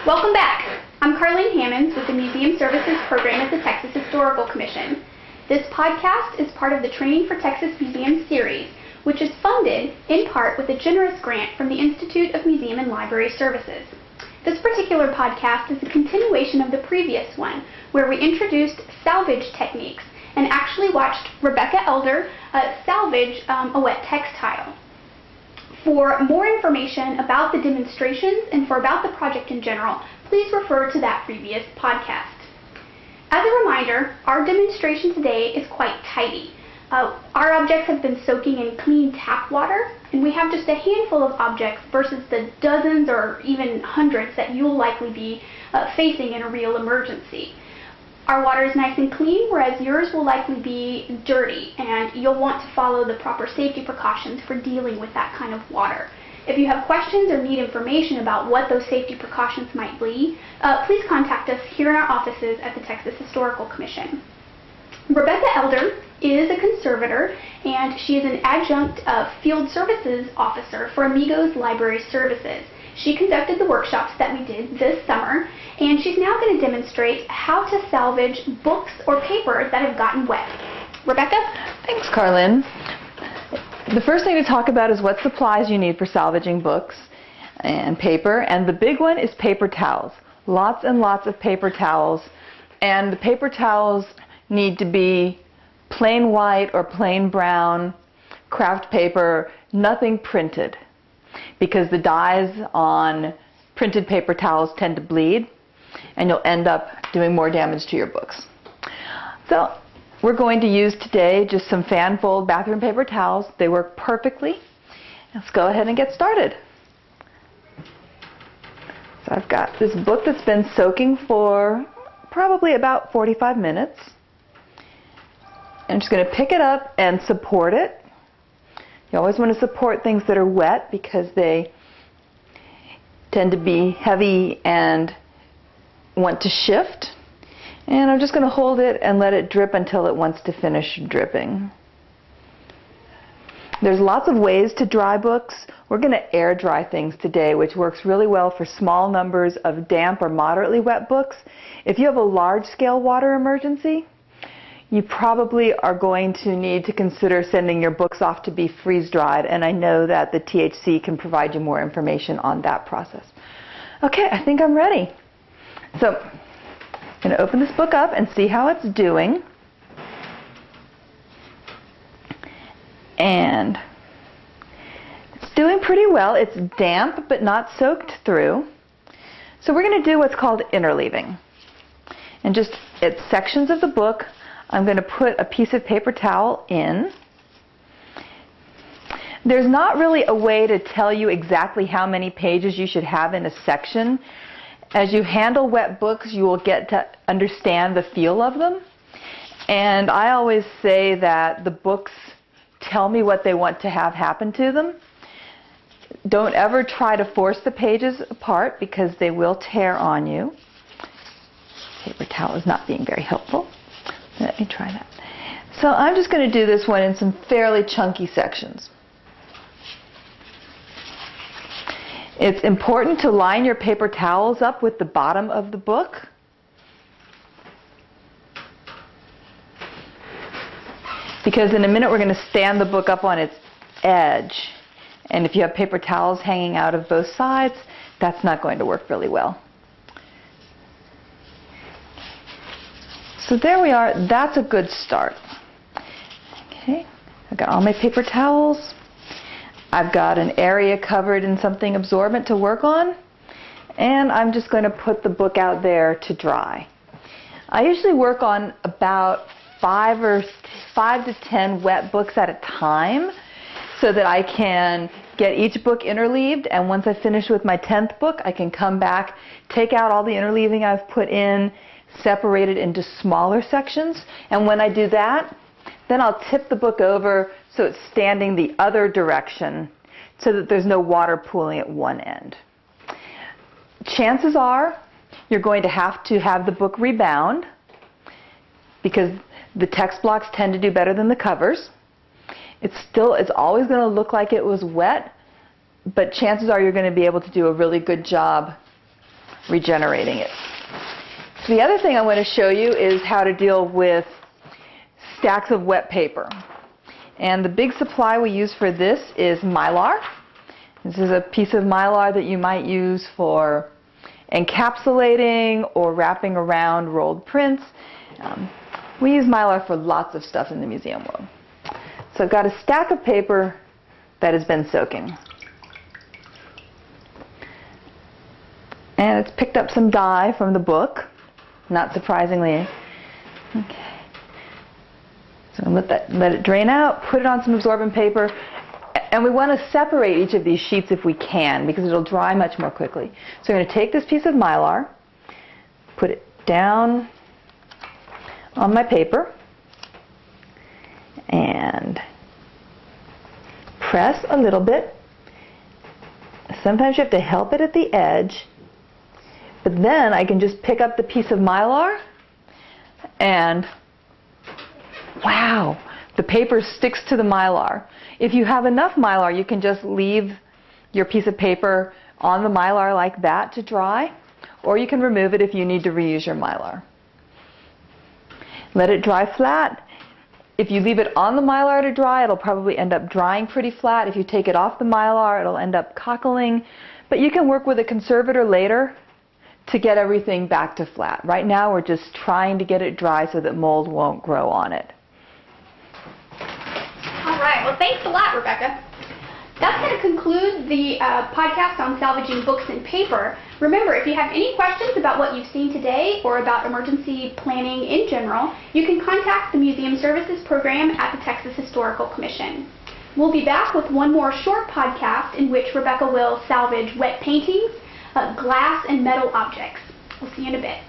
Welcome back. I'm Carlene Hammonds with the Museum Services Program at the Texas Historical Commission. This podcast is part of the Training for Texas Museums series, which is funded in part with a generous grant from the Institute of Museum and Library Services. This particular podcast is a continuation of the previous one, where we introduced salvage techniques and actually watched Rebecca Elder salvage a wet textile. For more information about the demonstrations and about the project in general, please refer to that previous podcast. As a reminder, our demonstration today is quite tidy. Our objects have been soaking in clean tap water, and we have just a handful of objects versus the dozens or even hundreds that you'll likely be facing in a real emergency. Our water is nice and clean, whereas yours will likely be dirty, and you'll want to follow the proper safety precautions for dealing with that kind of water. If you have questions or need information about what those safety precautions might be, please contact us here in our offices at the Texas Historical Commission. Rebecca Elder is a conservator, and she is an adjunct field services officer for Amigos Library Services. She conducted the workshops that we did this summer, and she's now going to demonstrate how to salvage books or paper that have gotten wet. Rebecca? Thanks, Carlin. The first thing to talk about is what supplies you need for salvaging books and paper, and the big one is paper towels. Lots and lots of paper towels, and the paper towels need to be plain white or plain brown, craft paper, nothing printed, because the dyes on printed paper towels tend to bleed, and you'll end up doing more damage to your books. So we're going to use today just some fan fold bathroom paper towels. They work perfectly. Let's go ahead and get started. So I've got this book that's been soaking for probably about 45 minutes. I'm just going to pick it up and support it. You always want to support things that are wet because they tend to be heavy and want to shift. And I'm just going to hold it and let it drip until it wants to finish dripping. There's lots of ways to dry books. We're going to air dry things today, which works really well for small numbers of damp or moderately wet books. If you have a large-scale water emergency, you probably are going to need to consider sending your books off to be freeze-dried, and I know that the THC can provide you more information on that process. Okay, I think I'm ready. So I'm going to open this book up and see how it's doing. And it's doing pretty well. It's damp but not soaked through. So we're going to do what's called interleaving. And just at sections of the book, I'm going to put a piece of paper towel in. There's not really a way to tell you exactly how many pages you should have in a section. As you handle wet books, you will get to understand the feel of them. And I always say that the books tell me what they want to have happen to them. Don't ever try to force the pages apart because they will tear on you. Paper towel is not being very helpful. Let me try that. So I'm just going to do this one in some fairly chunky sections. It's important to line your paper towels up with the bottom of the book. Because in a minute we're going to stand the book up on its edge. And if you have paper towels hanging out of both sides, that's not going to work really well. So there we are. That's a good start. Okay, I've got all my paper towels. I've got an area covered in something absorbent to work on, and I'm just going to put the book out there to dry. I usually work on about 5 to 10 wet books at a time so that I can get each book interleaved, and once I finish with my 10th book, I can come back, take out all the interleaving I've put in, separate it into smaller sections, and when I do that, then I'll tip the book over so it's standing the other direction so that there's no water pooling at one end. Chances are you're going to have the book rebound because the text blocks tend to do better than the covers. It's always going to look like it was wet, but chances are you're going to be able to do a really good job regenerating it. So the other thing I want to show you is how to deal with stacks of wet paper. And the big supply we use for this is Mylar. This is a piece of Mylar that you might use for encapsulating or wrapping around rolled prints. We use Mylar for lots of stuff in the museum world. So I've got a stack of paper that has been soaking. And it's picked up some dye from the book, not surprisingly. Okay. So I'm going to let it drain out, put it on some absorbent paper, and we want to separate each of these sheets if we can because it'll dry much more quickly. So I'm going to take this piece of Mylar, put it down on my paper, and press a little bit. Sometimes you have to help it at the edge, but then I can just pick up the piece of Mylar and wow, the paper sticks to the Mylar. If you have enough Mylar, you can just leave your piece of paper on the Mylar like that to dry, or you can remove it if you need to reuse your Mylar. Let it dry flat. If you leave it on the Mylar to dry, it'll probably end up drying pretty flat. If you take it off the Mylar, it'll end up cockling. But you can work with a conservator later to get everything back to flat. Right now, we're just trying to get it dry so that mold won't grow on it. All right. Well, thanks a lot, Rebecca. That's going to conclude the podcast on salvaging books and paper. Remember, if you have any questions about what you've seen today or about emergency planning in general, you can contact the Museum Services Program at the Texas Historical Commission. We'll be back with one more short podcast in which Rebecca will salvage wet paintings, glass, and metal objects. We'll see you in a bit.